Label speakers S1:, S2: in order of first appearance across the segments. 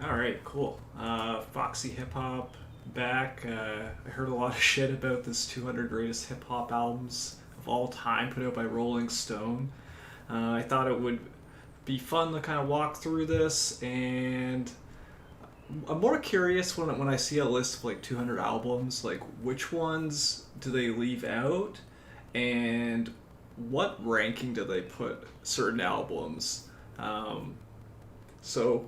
S1: All right, cool. Foxy Hip Hop back. I heard a lot of shit about this 200 greatest hip hop albums of all time put out by Rolling Stone. I thought it would be fun to kind of walk through this, and I'm more curious when I see a list of like 200 albums, like which ones do they leave out, and what ranking do they put certain albums? Um,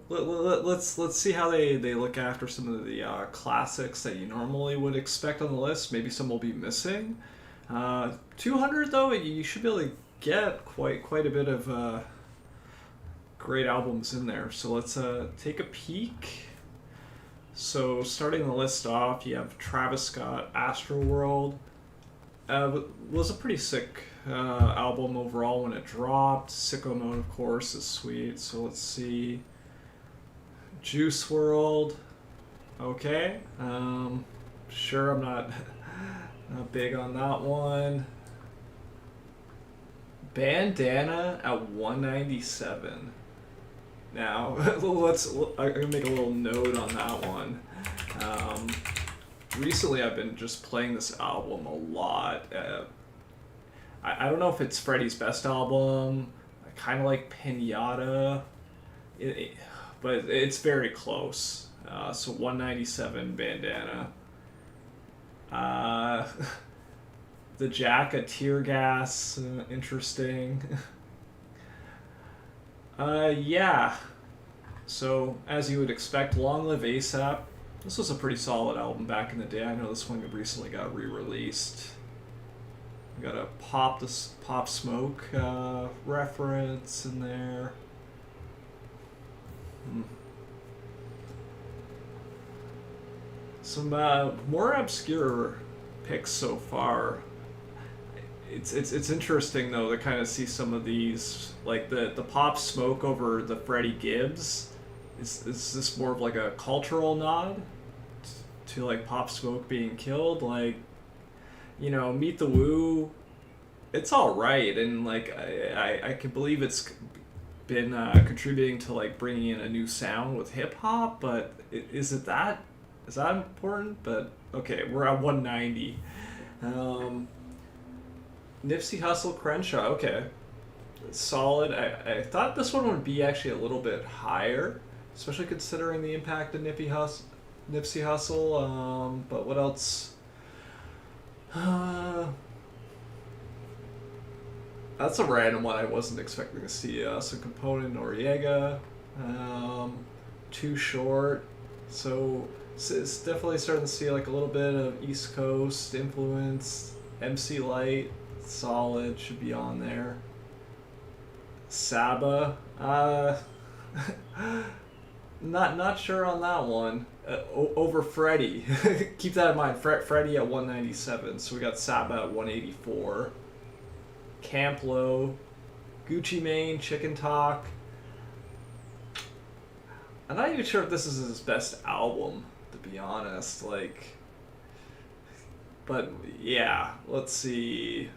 S1: let's see how they look after some of the classics that you normally would expect on the list. Maybe some will be missing. 200 though, you should be able to get quite a bit of great albums in there. So let's take a peek. So starting the list off, you have Travis Scott, Astroworld. Was a pretty sick album overall when it dropped. Sicko Mode, of course, is sweet. So let's see. Juice World. Okay. Sure, I'm not not big on that one. Bandana at 197. Now, I'm gonna make a little note on that one. Um, Recently, I've been just playing this album a lot. I don't know if it's Freddie's best album. I kind of like Pinata, it, but it's very close. So 197 Bandana. Uh, the Jack, a Tear Gas, interesting. Yeah. So, as you would expect, Long Live ASAP. This was a pretty solid album back in the day. I know this one recently got re-released. We got a Pop Smoke reference in there. Hmm. Some more obscure picks so far. It's interesting though to kind of see some of these, like the Pop Smoke over the Freddie Gibbs. Is this more of like a cultural nod to like Pop Smoke being killed? Like, Meet the Woo, it's all right, and like I can believe it's been contributing to like bringing in a new sound with hip hop, but is that important? But okay, we're at 190. Nipsey Hussle, Crenshaw, okay, solid. I thought this one would be actually a little bit higher, especially considering the impact of Nipsey Hussle. But what else? Uh, that's a random one I wasn't expecting to see. Some Component, Noriega, Too Short. So it's definitely starting to see like a little bit of East Coast influence. MC Light, solid, should be on there. Saba, not sure on that one. Over Freddie. Keep that in mind. Freddie at 197. So we got Saba at 184. Camp Low, Gucci Mane, Chicken Talk. I'm not even sure if this is his best album, to be honest. But yeah, let's see.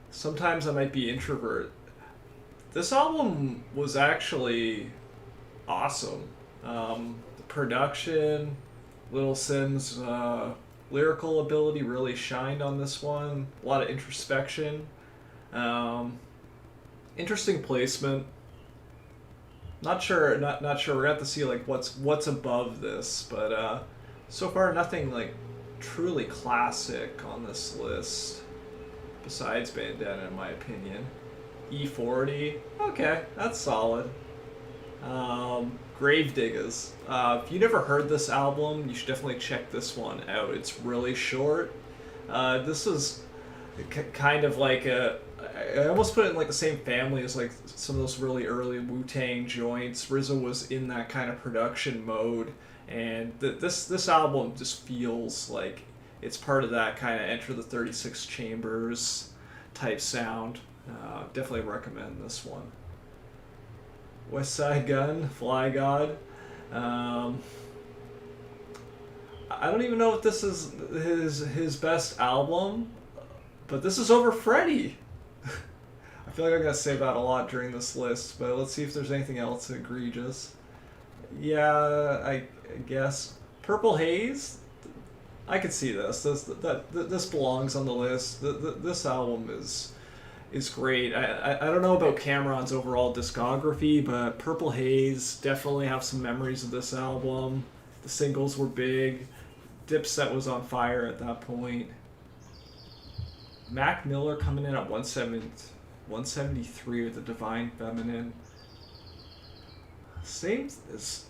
S1: Sometimes I might be introvert. This album was actually awesome. The production, Little Sim's lyrical ability really shined on this one. A lot of introspection. Interesting placement. Not sure. Not sure. We're gonna have to see like what's above this, but so far nothing like truly classic on this list. Besides Bandana, in my opinion. E40. Okay, that's solid. Gravediggers. If you never heard this album, you should definitely check this one out. It's really short. This is kind of like I almost put it in like the same family as like some of those really early Wu-Tang joints. RZA was in that kind of production mode, and this album just feels like it's part of that kind of Enter the 36 Chambers type sound. Definitely recommend this one. West Side Gun, Fly God. I don't even know if this is his best album, but this is over Freddie. I feel like I'm gonna say that a lot during this list, but let's see if there's anything else egregious. Yeah, I guess Purple Haze. I could see this. This belongs on the list. This album is great. I don't know about Cameron's overall discography, but Purple Haze definitely have some memories of this album. The singles were big. Dipset was on fire at that point. Mac Miller coming in at 173 with the Divine Feminine. Same as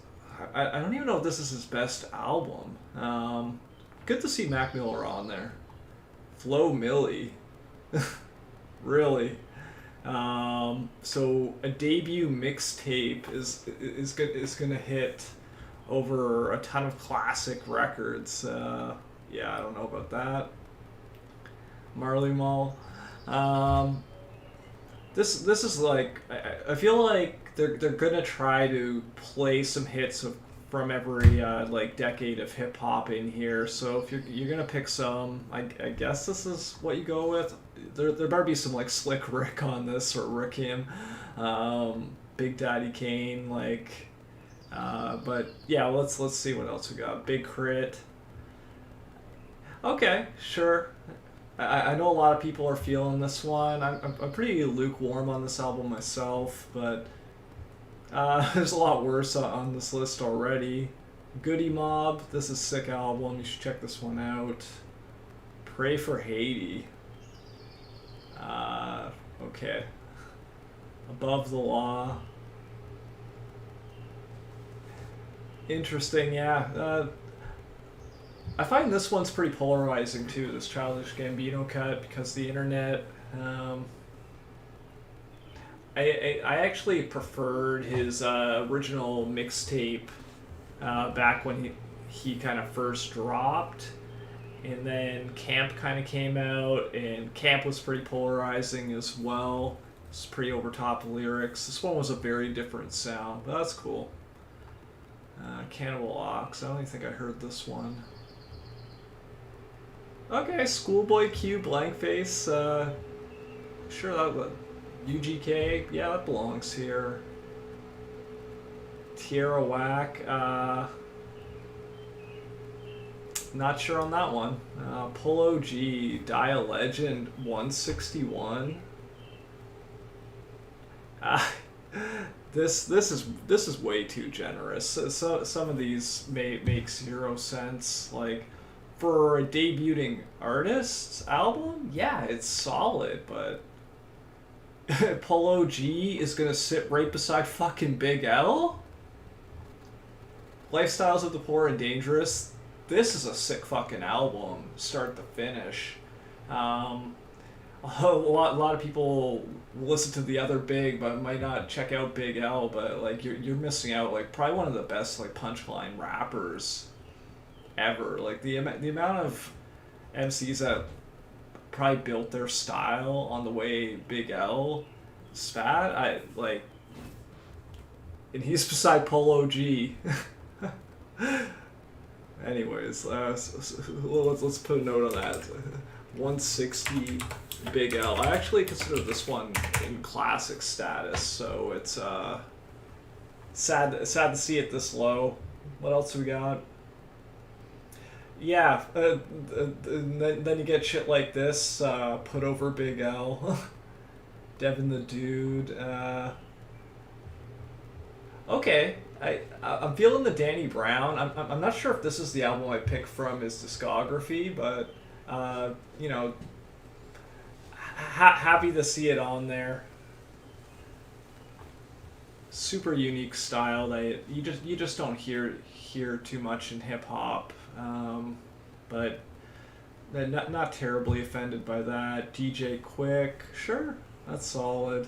S1: I don't even know if this is his best album. Good to see Mac Miller on there. Flo Milli. Really. So a debut mixtape is gonna hit over a ton of classic records. Yeah, I don't know about that. Marley Marl. This is like I feel like they're gonna try to play some hits from every like decade of hip hop in here. So if you're gonna pick some, I guess this is what you go with. There better be some like Slick Rick on this or Rakim, Big Daddy Kane, like. But yeah, let's see what else we got. Big Crit. Okay, sure. I know a lot of people are feeling this one. I'm pretty lukewarm on this album myself, but there's a lot worse on this list already. Goody Mob, this is a sick album. You should check this one out. Pray for Haiti. Okay. Above the Law. Interesting, yeah. I find this one's pretty polarizing too, this Childish Gambino cut, because the internet. I actually preferred his original mixtape back when he kind of first dropped, and then Camp kind of came out, and Camp was pretty polarizing as well. It's pretty over top lyrics. This one was a very different sound, but that's cool. Cannibal Ox. I don't even think I heard this one. Okay, Schoolboy Q, Blankface. Sure, that would. UGK. Yeah, that belongs here. Tierra Whack. Not sure on that one. Polo G, Die a Legend, 161. This is way too generous. So some of these make zero sense. Like for a debuting artist's album, yeah, it's solid, but Polo G is gonna sit right beside fucking Big L. Lifestyles of the Poor and Dangerous. This is a sick fucking album, start to finish. A lot of people listen to the other Big, but might not check out Big L. But like you're missing out. Like probably one of the best like punchline rappers ever. Like the amount of MCs that probably built their style on the way Big L spat. I like, and he's beside Polo G. Anyways, let's put a note on that. 160 Big L. I actually consider this one in classic status, so it's sad to see it this low. What else we got? Yeah, then you get shit like this put over Big L. Devin the Dude. Okay, I'm feeling the Danny Brown. I'm not sure if this is the album I picked from his discography, but you know, happy to see it on there. Super unique style that you just don't hear too much in hip hop, but not terribly offended by that. DJ Quick, sure, that's solid.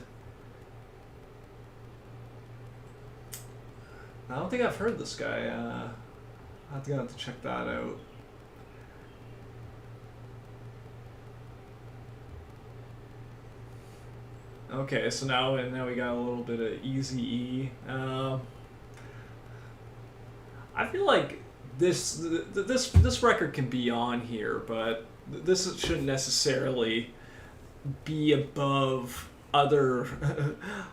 S1: I don't think I've heard this guy. I'm gonna have to check that out. Okay, so now we got a little bit of Eazy-E. I feel like this record can be on here, but this shouldn't necessarily be above other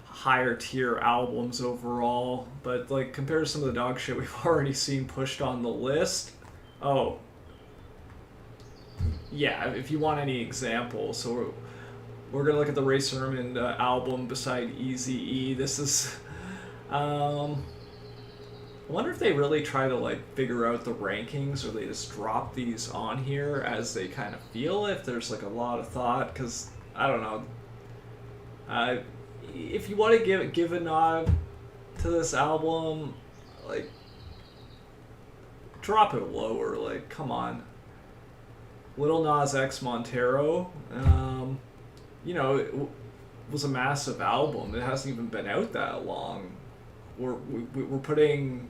S1: higher tier albums overall, but like compared to some of the dog shit we've already seen pushed on the list. Oh, yeah, if you want any examples, so we're gonna look at the Ray Sermon album beside Easy E. This is, I wonder if they really try to like figure out the rankings, or they just drop these on here as they kind of feel. If there's like a lot of thought, because I don't know. If you want to give a nod to this album, like drop it lower. Like, come on. Little Nas X Montero, it was a massive album. It hasn't even been out that long. We're putting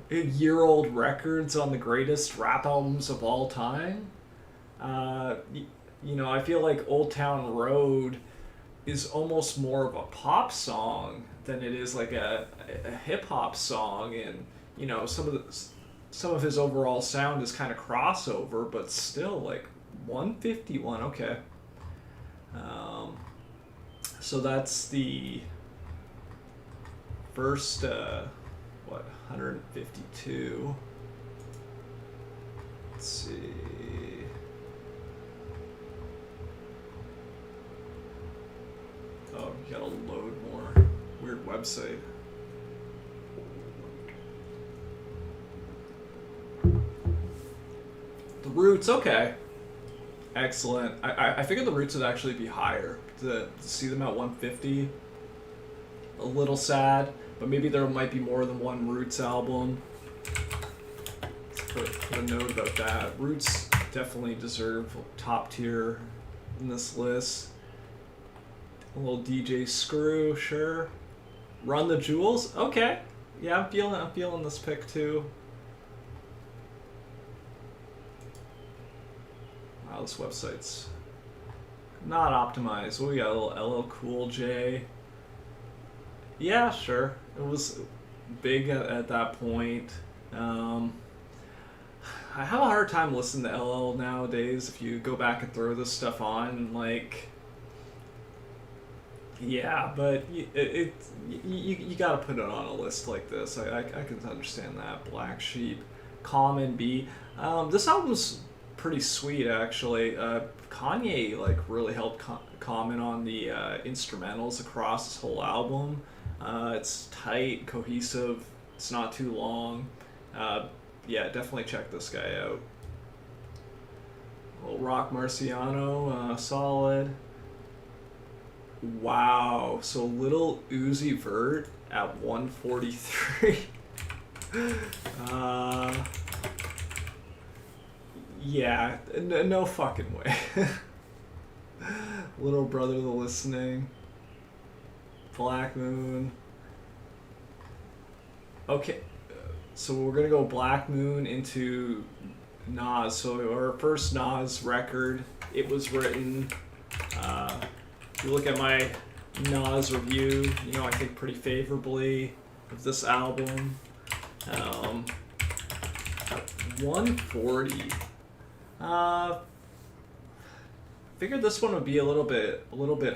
S1: year-old records on the greatest rap albums of all time. I feel like Old Town Road is almost more of a pop song than it is like a hip hop song, and some of his overall sound is kind of crossover, but still like 151. Okay, so that's the first 152. Let's see. Oh, you gotta load more. Weird website. The Roots, okay. Excellent. I figured the Roots would actually be higher. To see them at 150, a little sad, but maybe there might be more than one Roots album. Put a note about that. Roots definitely deserve top tier in this list. A little DJ Screw, sure. Run the Jewels, okay. Yeah, I'm feeling this pick too. Wow, this website's not optimized. We got a little LL Cool J. Yeah, sure. It was big at that point. I have a hard time listening to LL nowadays. If you go back and throw this stuff on, like, yeah, but you gotta put it on a list like this. I can understand that. Black Sheep, Common B. This album's pretty sweet, actually. Kanye like really helped comment on the instrumentals across this whole album. It's tight, cohesive. It's not too long. Yeah, definitely check this guy out. Little Rock Marciano, solid. Wow, so Little Uzi Vert at 143. Yeah, no fucking way. Little Brother the Listening. Black Moon. Okay, so we're gonna go Black Moon into Nas. So our first Nas record, it was written. If you look at my Nas review, I think pretty favorably of this album. 140. Figured this one would be a little bit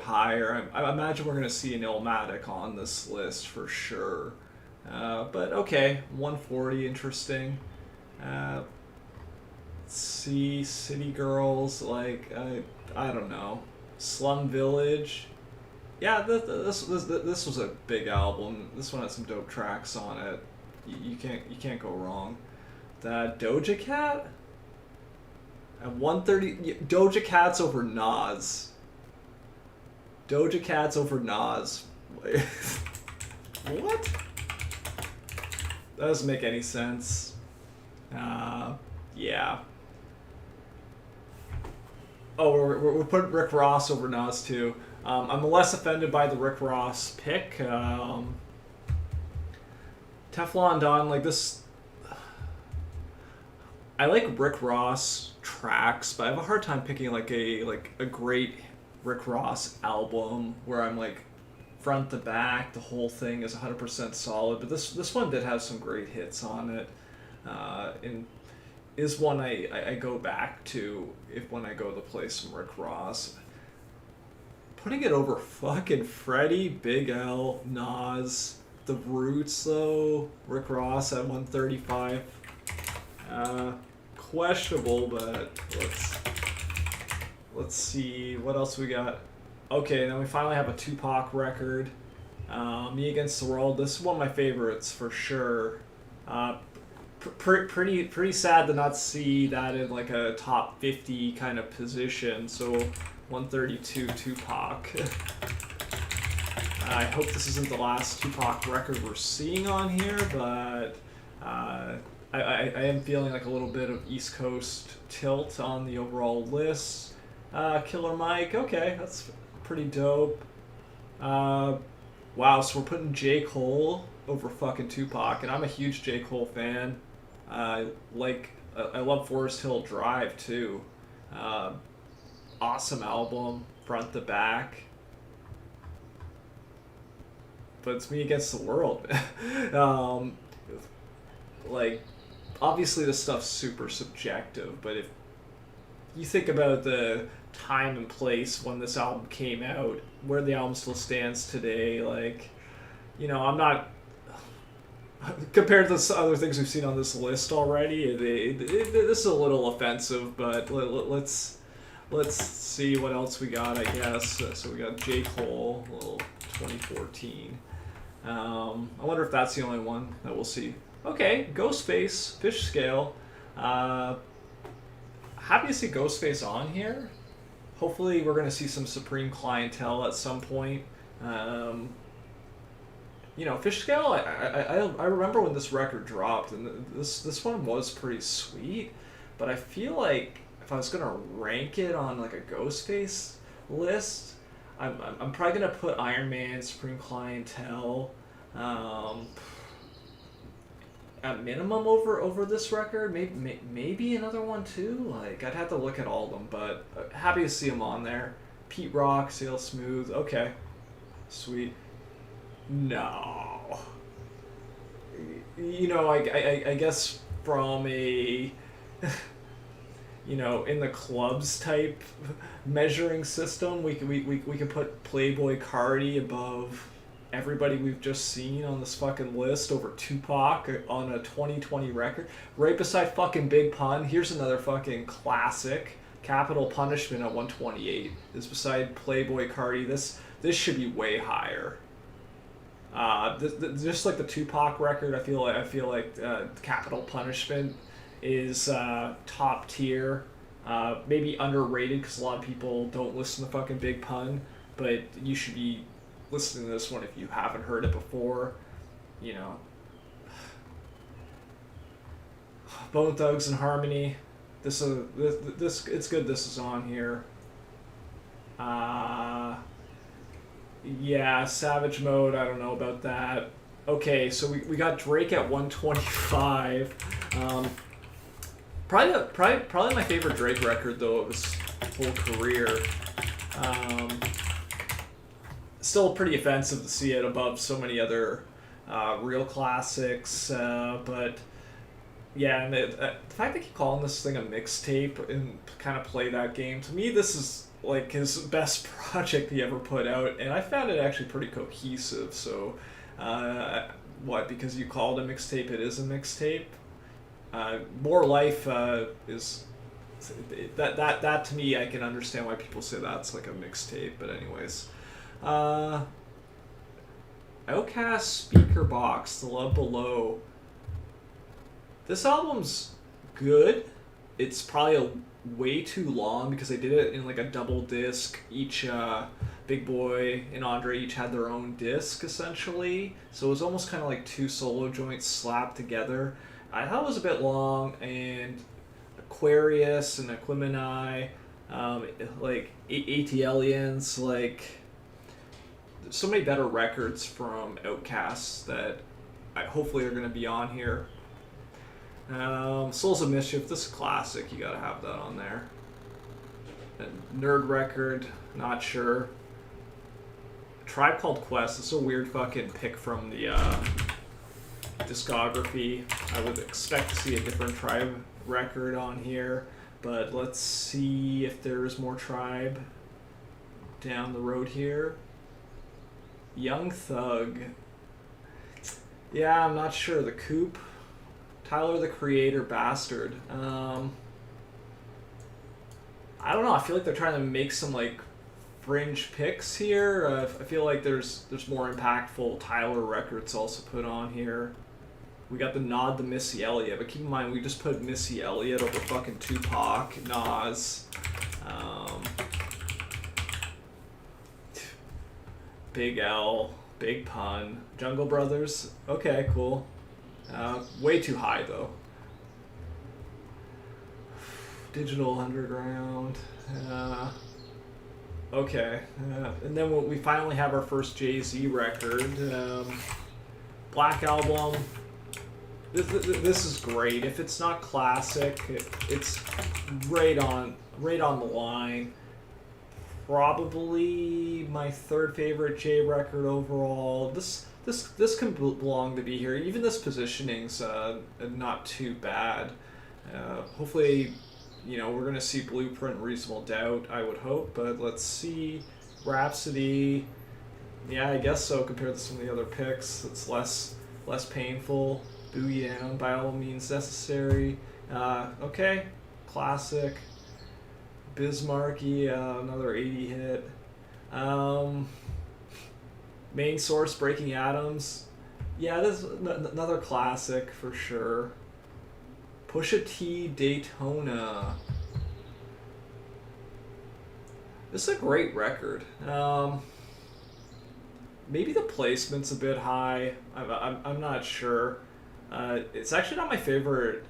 S1: higher. I imagine we're gonna see an Illmatic on this list for sure. But okay, 140, interesting. Let's see, City Girls, like I don't know, Slum Village. Yeah, this was a big album. This one had some dope tracks on it. You can't go wrong. That Doja Cat. At 130, Doja Cat's over Nas. Doja Cat's over Nas. What? That doesn't make any sense. Yeah. Oh, we're putting Rick Ross over Nas too. I'm less offended by the Rick Ross pick. Teflon Don, like this. I like Rick Ross tracks, but I have a hard time picking like a great Rick Ross album where I'm like front to back, the whole thing is 100% solid. But this one did have some great hits on it, and is one I go back to when I go to play some Rick Ross. putting it over fucking Freddie, Big L, Nas, The Roots though, Rick Ross at 135. Questionable, but let's see what else we got. Okay, then we finally have a Tupac record. Me Against the World. This is one of my favorites for sure. Pretty sad to not see that in like a top 50 kind of position. So 132 Tupac. I hope this isn't the last Tupac record we're seeing on here, but I am feeling like a little bit of East Coast tilt on the overall list. Killer Mike, okay, that's pretty dope. Wow, so we're putting J. Cole over fucking Tupac, and I'm a huge J. Cole fan. I love Forest Hill Drive too. Awesome album, front to back. But it's Me Against the World. Like, obviously this stuff's super subjective, but if you think about the time and place when this album came out, where the album still stands today, like, you know, I'm not, compared to the other things we've seen on this list already, this is a little offensive, but let's see what else we got, I guess. So we got J. Cole, a little 2014. I wonder if that's the only one that we'll see. Okay, Ghostface, Fish Scale. Happy to see Ghostface on here. Hopefully we're going to see some Supreme Clientele at some point. You know, Fish Scale, I remember when this record dropped, and this one was pretty sweet, but I feel like if I was going to rank it on like a Ghostface list, I'm probably going to put Iron Man, Supreme Clientele, at minimum over this record, maybe another one too. Like, I'd have to look at all of them, but happy to see him on there. Pete Rock, Sail Smooth, okay, sweet. No, you know, I guess from a you know, in the clubs type measuring system, we can put Playboy Cardi above everybody we've just seen on this fucking list over Tupac on a 2020 record. Right beside fucking Big Pun, here's another fucking classic. Capital Punishment at 128 is beside Playboy Cardi. This should be way higher. Just like the Tupac record, I feel like Capital Punishment is top tier. Maybe underrated because a lot of people don't listen to fucking Big Pun, but you should be listening to this one if you haven't heard it before. You know, Bone Thugs and Harmony. This it's good. This is on here. Yeah, Savage Mode. I don't know about that. Okay, so we got Drake at 125. Probably my favorite Drake record though of his whole career. Still pretty offensive to see it above so many other real classics, but yeah, and the fact that he's calling this thing a mixtape and kind of play that game, to me this is like his best project he ever put out, and I found it actually pretty cohesive. So what, because you called it a mixtape, it is a mixtape. More Life is that to me, I can understand why people say that's like a mixtape, but anyways. Outkast Speaker Box, The Love Below. This album's good. It's probably way too long because they did it in like a double disc. Each Big Boy and Andre each had their own disc essentially, so it was almost kind of like two solo joints slapped together. I thought it was a bit long, and Aquarius and Aquemini, like ATLians, like so many better records from Outkast that hopefully are going to be on here. Souls of Mischief, this is classic, you gotta have that on there. And Nerd Record, not sure. Tribe Called Quest, this is a weird fucking pick from the discography. I would expect to see a different Tribe record on here, but let's see if there's more Tribe. down the road here. Young Thug. Yeah, I'm not sure. The Coop. Tyler the Creator Bastard. I don't know. I feel like they're trying to make some like fringe picks here. I feel like there's more impactful Tyler records also put on here. We got the nod to Missy Elliott, but keep in mind we just put Missy Elliott over fucking Tupac, Nas, Big L, Big Pun, Jungle Brothers. Okay, cool. Way too high though. Digital Underground. Okay. And then we finally have our first Jay-Z record. Black Album. This is great. If it's not classic, it's right on the line. Probably my third favorite Jay record overall. This can belong to be here. Even this positioning's not too bad. Hopefully, we're gonna see Blueprint, Reasonable Doubt. I would hope, but let's see. Rhapsody. Yeah, I guess so. Compared to some of the other picks, it's less painful. Boogie Down, By All Means Necessary. Okay, classic. Bismarcky, another 80 hit. Main Source, Breaking Atoms. Yeah, this is another classic for sure. Pusha T, Daytona. This is a great record. Maybe the placement's a bit high. I'm not sure. It's actually not my favorite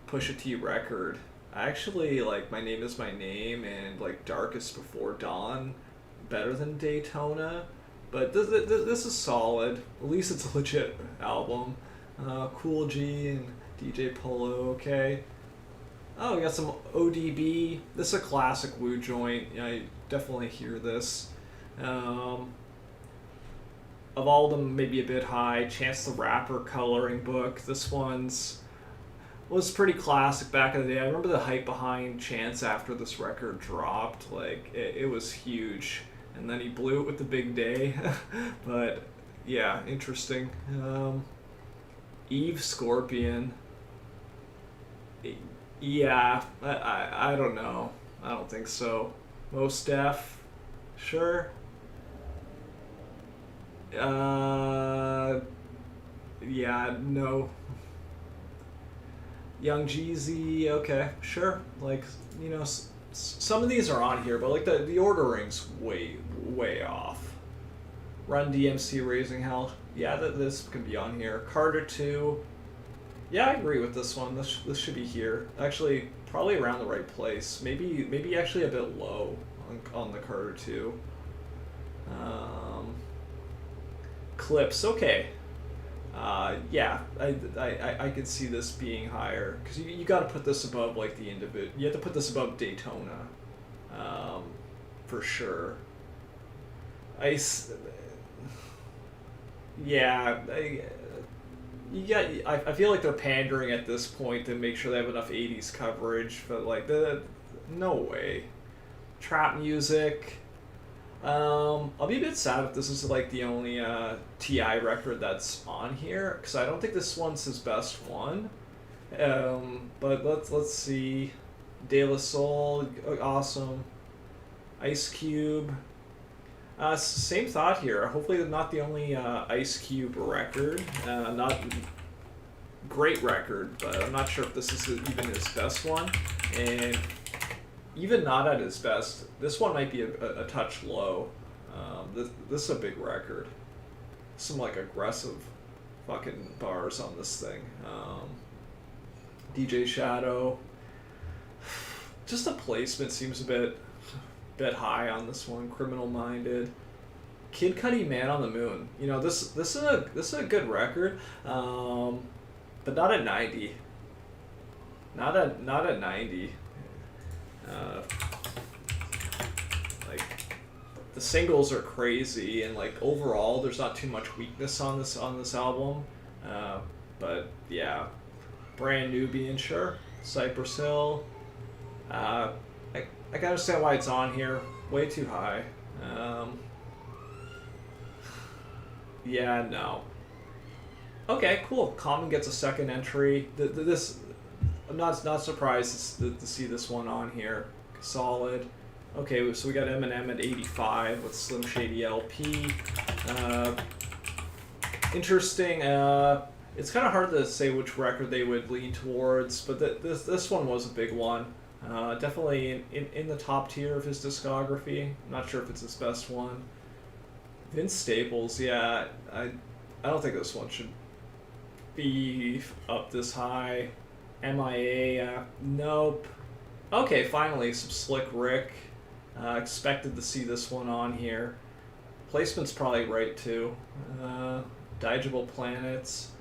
S1: Pusha T record. I actually like My Name Is My Name and like Darkest Before Dawn better than Daytona, but this is solid. At least it's a legit album. Cool G and DJ Polo, okay. Oh, we got some ODB. This is a classic Wu joint. Yeah, I definitely hear this. Of all of them, maybe a bit high. Chance the Rapper Coloring Book. This was pretty classic back in the day. I remember the hype behind Chance after this record dropped. Like, it was huge. And then he blew it with The Big Day. But, yeah, interesting. Eve Scorpion. Yeah, I don't know. I don't think so. Mos Def. Sure. Yeah, no. Young Jeezy, okay, sure. Like, some of these are on here, but like the ordering's way off. Run DMC, Raising Hell. Yeah, this can be on here. Carter 2. Yeah, I agree with this one. This should be here. Actually, probably around the right place. Maybe actually a bit low on the Carter 2. Clips, okay. Yeah, I could see this being higher because you got to put this above like the individual. You have to put this above Daytona, for sure. Ice. Yeah, I feel like they're pandering at this point to make sure they have enough '80s coverage, but like no way. Trap music. I'll be a bit sad if this is like the only T.I. record that's on here, because I don't think this one's his best one. But let's see. De La Soul, awesome. Ice Cube. Same thought here. Hopefully not the only Ice Cube record. Not great record, but I'm not sure if this is even his best one. And even not at his best, this one might be a touch low. This is a big record. Some like aggressive fucking bars on this thing. DJ Shadow. Just the placement seems a bit high on this one. Criminal Minded. Kid Cudi, Man on the Moon. This is a good record, but not at 90. Not at 90. Like the singles are crazy, and like overall there's not too much weakness on this album, but yeah. Brand Nubian, sure. Cypress Hill. I can understand why it's on here. Way too high. Um, yeah, no. Okay, cool. Common gets a second entry. This, I'm not surprised to see this one on here. Solid. Okay, so we got Eminem at 85 with Slim Shady LP. Interesting. It's kind of hard to say which record they would lean towards, but this one was a big one. Definitely in the top tier of his discography. I'm not sure if it's his best one. Vince Staples, yeah, I don't think this one should be up this high. MIA, nope. Okay, finally some Slick Rick. Expected to see this one on here. Placement's probably right too. Dirigible Planets.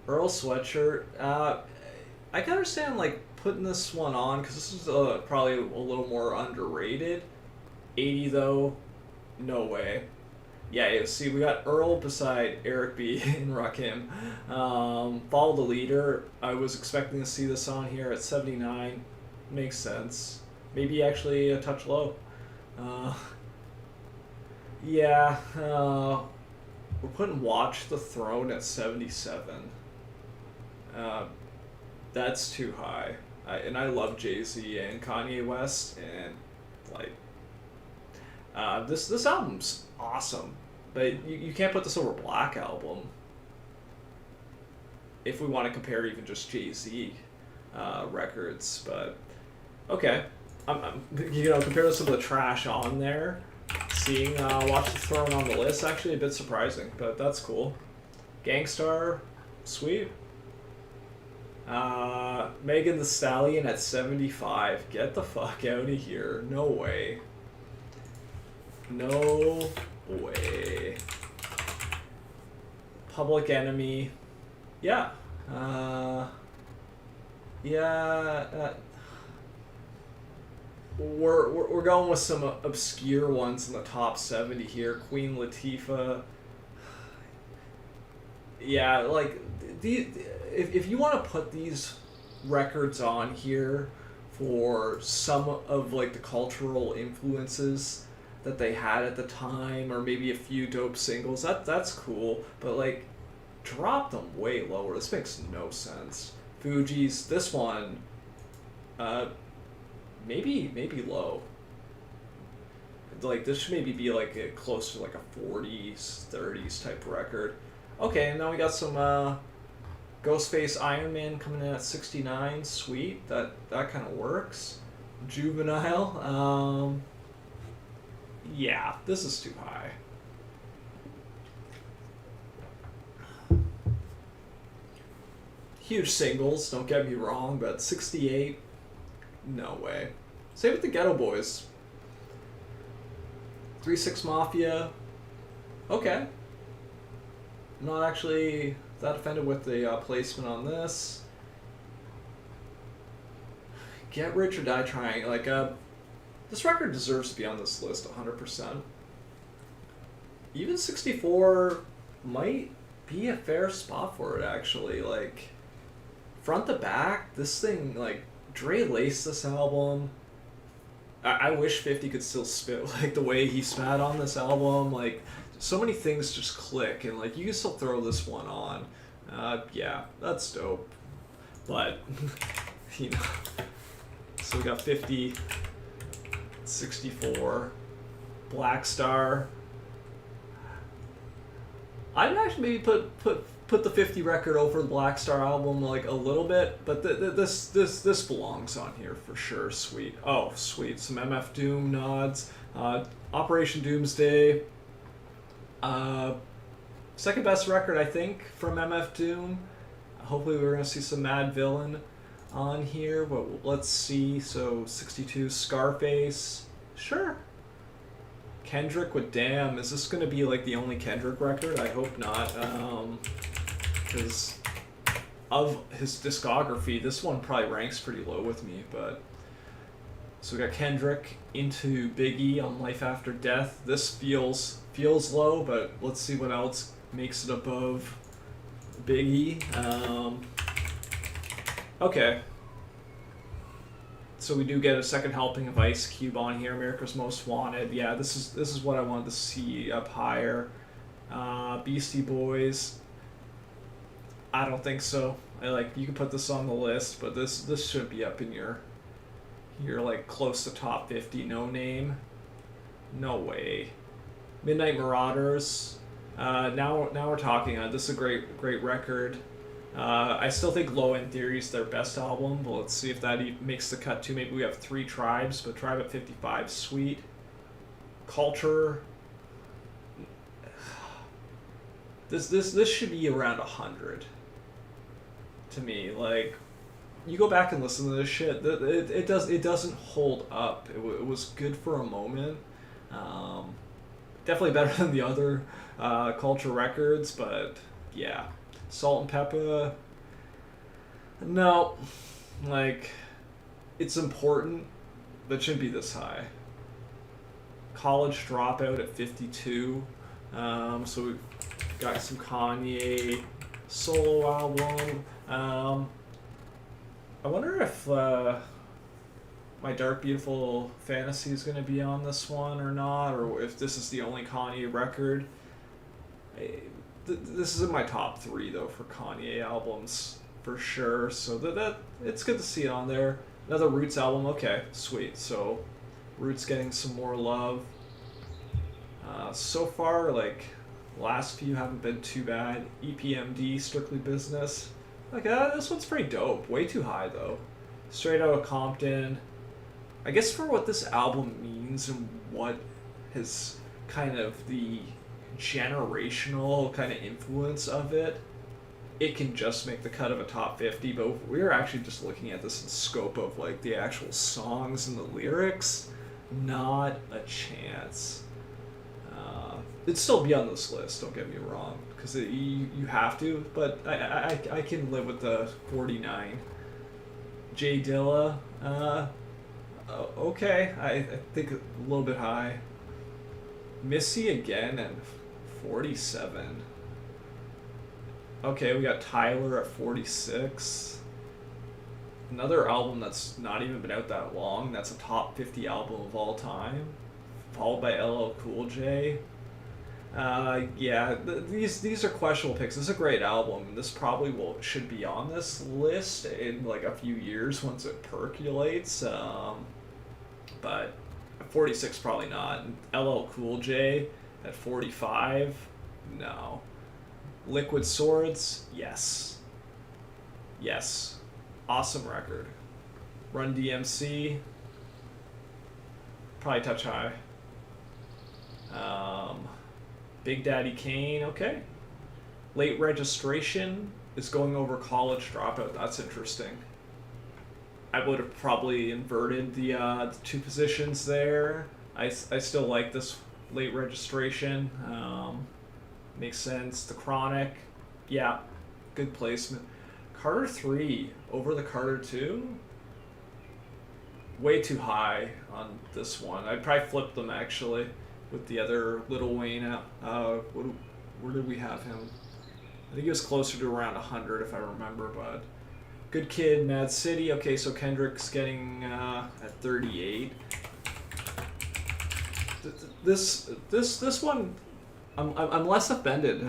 S1: Earl Sweatshirt. I can understand like putting this one on because this is probably a little more underrated. 80 though, no way. Yeah, see, we got Earl beside Eric B. and Rakim. Follow the Leader. I was expecting to see this on here at 79. Makes sense. Maybe actually a touch low. Yeah, we're putting Watch the Throne at 77. That's too high. And I love Jay-Z and Kanye West, and like, this album's awesome. But you can't put this over Black Album. If we want to compare even just Jay-Z records, but okay, compare this to the trash on there. Seeing Watch the Throne on the list actually a bit surprising, but that's cool. Gangstar, sweet. Megan Thee Stallion at 75. Get the fuck out of here. No way. No way. Public Enemy. Yeah. We're going with some obscure ones in the top 70 here. Queen Latifah. Yeah, like if you want to put these records on here for some of like the cultural influences that they had at the time, or maybe a few dope singles, that's cool. But like, drop them way lower. This makes no sense. Fugees, this one, maybe low. Like, this should maybe be like close to like a 40s, 30s type record. Okay, and now we got some Ghostface Iron Man coming in at 69. Sweet, that kind of works. Juvenile. Yeah, this is too high. Huge singles, don't get me wrong, but 68, no way. Same with the Ghetto Boys. 3-6 Mafia, okay. I'm not actually that offended with the placement on this. Get Rich or Die Trying, like, this record deserves to be on this list 100%. Even 64 might be a fair spot for it, actually. Like, front to back, this thing, like, Dre laced this album. I wish 50 could still spit like the way he spat on this album. Like, so many things just click, and like, you can still throw this one on. Yeah, that's dope. But, you know, so we got 50, 64, Black Star. I'd actually maybe put the 50 record over the Black Star album like a little bit, but this belongs on here for sure. Sweet. Oh, sweet. Some MF Doom nods. Operation Doomsday. Second best record, I think, from MF Doom. Hopefully we're going to see some Mad Villain on here, but let's see. So 62, Scarface. Sure. Kendrick with Damn. Is this going to be like the only Kendrick record? I hope not. Because of his discography, this one probably ranks pretty low with me. But so we got Kendrick into Biggie on Life After Death. This feels low, but let's see what else makes it above Biggie. Okay. So we do get a second helping of Ice Cube on here. America's Most Wanted. Yeah, this is what I wanted to see up higher. Beastie Boys. I don't think so. You can put this on the list, but this should be up in your like close to top 50. No Name. No way. Midnight Marauders. Now we're talking. This is a great record. I still think Low End Theory is their best album, but let's see if that makes the cut too. Maybe we have 3 Tribes, but Tribe at 55, sweet. Culture. This should be around 100. To me, like, you go back and listen to this shit. It doesn't hold up. It was good for a moment. Definitely better than the other Culture records, but yeah. Salt and Pepper. No, like, it's important, but it shouldn't be this high. College Dropout at 52. So we've got some Kanye solo album. I wonder if My Dark Beautiful Fantasy is going to be on this one or not, or if this is the only Kanye record. This is in my top 3 though for Kanye albums for sure. So that it's good to see it on there. Another Roots album. Okay, sweet. So Roots getting some more love. So far, like, last few haven't been too bad. EPMD, Strictly Business. Like, this one's pretty dope. Way too high though. Straight Outta Compton. I guess for what this album means and what has kind of the generational kind of influence of it, it can just make the cut of a top 50. But we're actually just looking at this in scope of like the actual songs and the lyrics. Not a chance. It'd still be on this list, don't get me wrong, because you have to, but I can live with the 49. J Dilla, okay, I think a little bit high. Missy again and 47. Okay, we got Tyler at 46. Another album that's not even been out that long. That's a top 50 album of all time, followed by LL Cool J. Yeah, these are questionable picks. This is a great album. This probably should be on this list in like a few years once it percolates. But 46 probably not. LL Cool J at 45, no. Liquid Swords, yes. Yes. Awesome record. Run DMC, probably touch high. Big Daddy Kane, okay. Late Registration is going over College Dropout. That's interesting. I would have probably inverted the 2 positions there. I still like this Late Registration. Makes sense. The Chronic, yeah, good placement. Carter 3 over the Carter 2. Way too high on this one. I'd probably flip them actually with the other Lil Wayne. Where did we have him? I think he was closer to around 100 if I remember, but Good Kid, Mad City. Okay, so Kendrick's getting at 38. This one, I'm less offended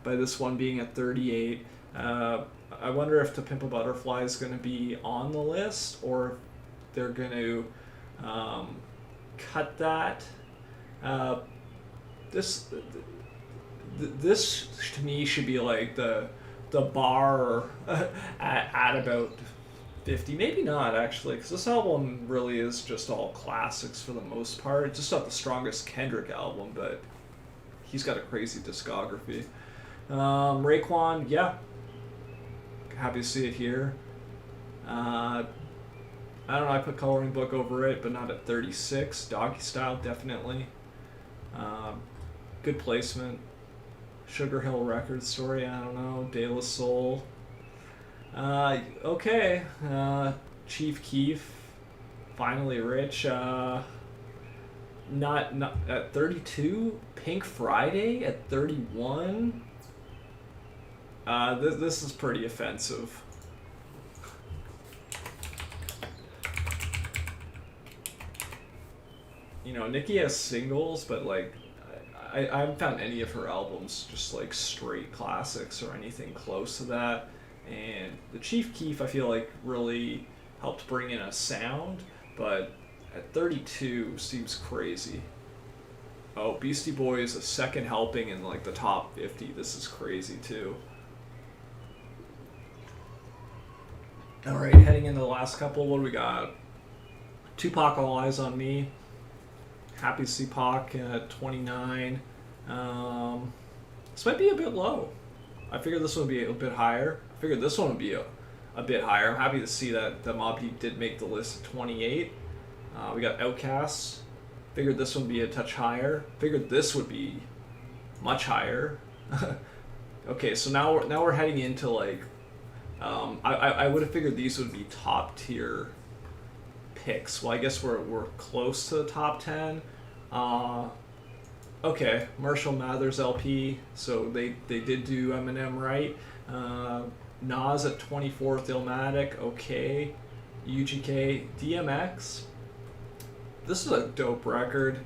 S1: by this one being at 38. I wonder if To Pimp a Butterfly is going to be on the list, or if they're going to cut that. This to me should be like the bar at about 50. Maybe not actually, because this album really is just all classics for the most part. It's just not the strongest Kendrick album, but he's got a crazy discography. Raekwon, yeah, happy to see it here. I don't know, I put Coloring Book over it, but not at 36. Doggy Style, definitely. Good placement. Sugar Hill Records Story, I don't know. De La Soul. Okay. Chief Keef, Finally Rich. Not at 32. Pink Friday at 31. This is pretty offensive. You know, Nicki has singles, but like I haven't found any of her albums just like straight classics or anything close to that. And the Chief Keef, I feel like, really helped bring in a sound, but at 32 seems crazy. Oh, Beastie Boys, a second helping in like the top 50. This is crazy too. All right, heading into the last couple, what do we got? Tupac, All Eyes on Me. Happy to see Pac at 29. This might be a bit low. I figured this one would be a bit higher. I figured this one would be a bit higher. I'm happy to see that the Mobb Deep did make the list at 28. We got Outkast. Figured this one would be a touch higher. Figured this would be much higher. Okay, so now we're heading into like I would have figured these would be top tier picks. Well, I guess we're close to the top 10. Okay, Marshall Mathers LP. So they did do Eminem right. Nas at 24th, Illmatic. Okay, UGK, DMX. This is a dope record.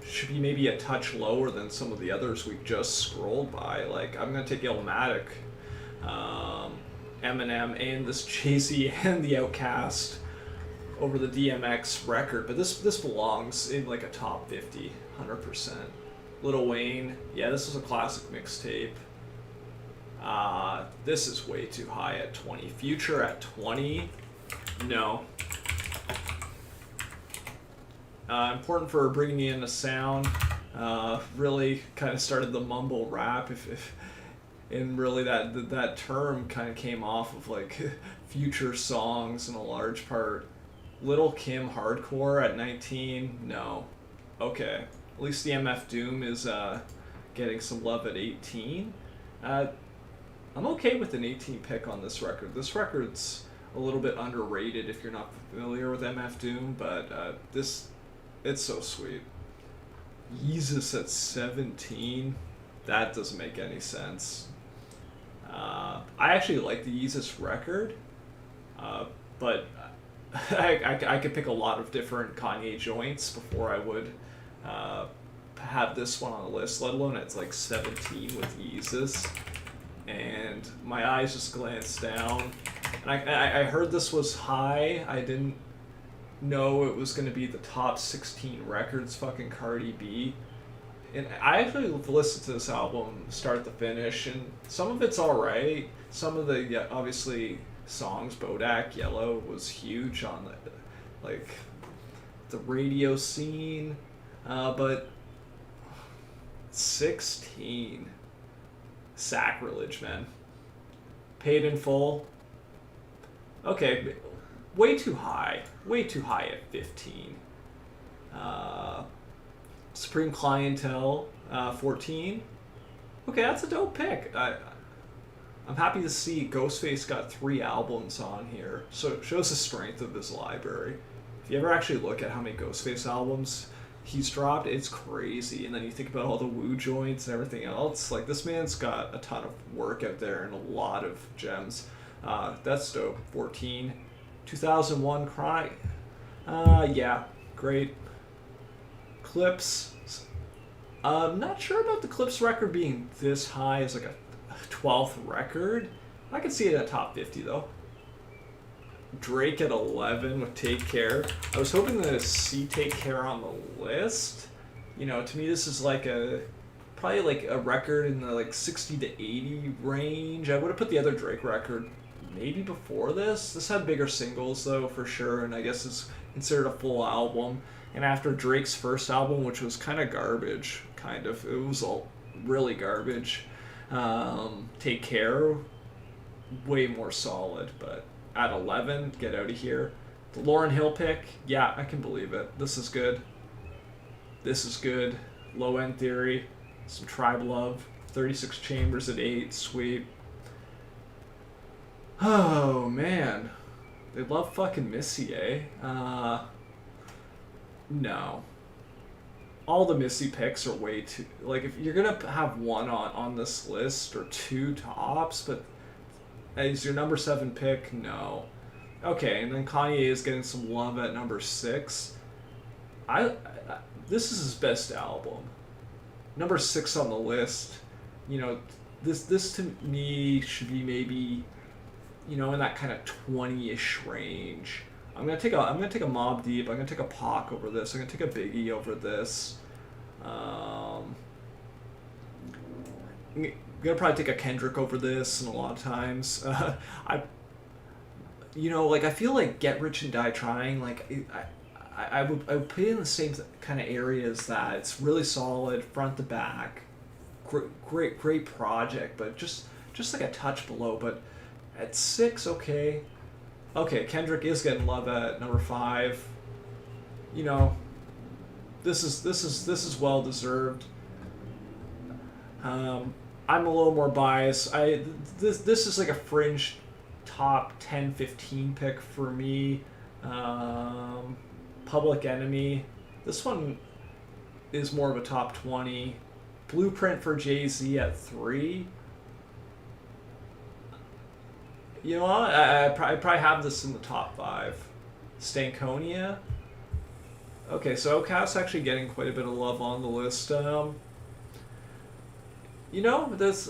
S1: Should be maybe a touch lower than some of the others we just scrolled by. Like, I'm gonna take Illmatic, Eminem, and this Jay-Z and the Outkast over the DMX record, but this belongs in like a top 50, 100%. Lil Wayne, yeah, this is a classic mixtape. This is way too high at 20. Future at 20, no. Important for bringing in a sound. Really kind of started the mumble rap, and really that term kind of came off of like Future songs in a large part. Little Kim hardcore at 19, no. Okay, at least the MF Doom is getting some love at 18. I'm okay with an 18 pick on this record. This record's a little bit underrated if you're not familiar with MF Doom, but it's so sweet. Yeezus at 17, that doesn't make any sense. I actually like the Yeezus record, but I could pick a lot of different Kanye joints before I would have this one on the list, let alone it's like 17 with Yeezus. And my eyes just glanced down, and I heard this was high. I didn't know it was going to be the top 16 records, fucking Cardi B. And I actually listened to this album start to finish, and some of it's alright. Some of the, obviously, songs, Bodak Yellow was huge on the radio scene, but 16, sacrilege, man. Paid in Full, okay, way too high at 15. Supreme Clientele, 14. Okay, that's a dope pick. I'm happy to see Ghostface got 3 albums on here, so it shows the strength of his library. If you ever actually look at how many Ghostface albums he's dropped, it's crazy. And then you think about all the Woo joints and everything else, like, this man's got a ton of work out there and a lot of gems. That's dope. 14. 2001 Cry. Yeah, great. Clips. I'm not sure about the Clips record being this high as like a 12th record. I could see it at top 50 though. Drake at 11 with Take Care. I was hoping to see Take Care on the list. You know, to me this is like probably like a record in the like 60 to 80 range. I would have put the other Drake record maybe before this. This had bigger singles though, for sure, and I guess it's considered a full album. And after Drake's first album, which was kind of garbage, it was all really garbage. Take Care, way more solid, but at 11, get out of here. The Lauryn Hill pick, yeah, I can believe it. This is good. This is good. Low End Theory, some Tribe Love, 36 Chambers at 8, sweet. Oh, man. They love fucking Missy, eh? No. All the Missy picks are way too... Like, if you're gonna have one on this list, or 2 tops, but as your number 7 pick, no. Okay, and then Kanye is getting some love at number 6. I this is his best album. Number 6 on the list. You know, this to me should be maybe, in that kind of 20-ish range. I'm gonna take a Mobb Deep. I'm gonna take a Pac over this. I'm gonna take a Biggie over this. Um, I'm gonna probably take a Kendrick over this, and a lot of times, I feel like Get Rich and Die Trying. I would put it in the same kind of area as that. It's really solid, front to back, great project, but just like a touch below. But at 6, okay. Kendrick is getting love at number 5. This is well deserved. I'm a little more biased. This is like a fringe top 10, 15 pick for me. Public Enemy. This one is more of a top 20. Blueprint for Jay-Z at 3. I probably have this in the top 5. Stankonia. Okay, so Outkast's actually getting quite a bit of love on the list. This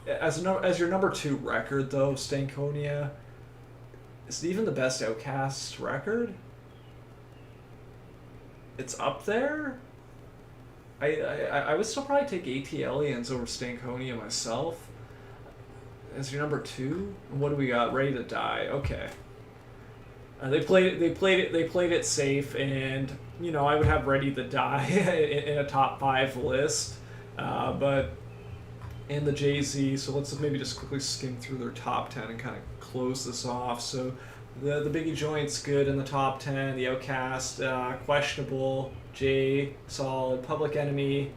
S1: as your number 2 record though, Stankonia. Is it even the best Outkast record? It's up there. I would still probably take AT Aliens over Stankonia myself. As your number 2, what do we got? Ready to Die. Okay. They played it safe, and I would have Ready to Die in a top 5 list, but in the Jay-Z. So let's maybe just quickly skim through their top 10 and kind of close this off. So the Biggie Joint's good in the top 10. The Outkast, questionable. Jay, solid. Public Enemy,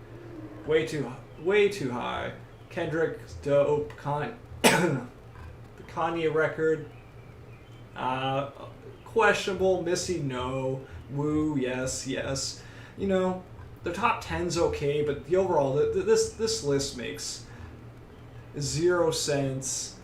S1: way too high. Kendrick, dope. The Kanye record, questionable. Missy, no. Woo, yes. The top 10's okay, but the overall, this list makes 0 sense.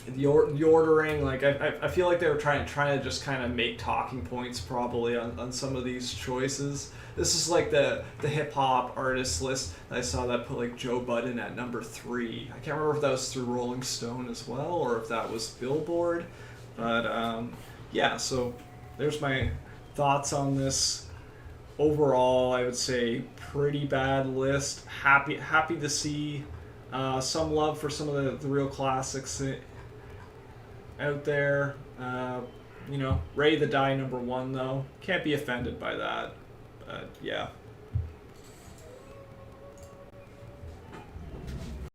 S1: The ordering, I feel like they were trying to just kind of make talking points probably on some of these choices. This is like the hip-hop artist list that I saw that put Joe Budden at number 3. I can't remember if that was through Rolling Stone as well or if that was Billboard. But yeah, so there's my thoughts on this. Overall, I would say pretty bad list. Happy to see some love for some of the real classics out there. Ready to Die number 1 though. Can't be offended by that. But yeah.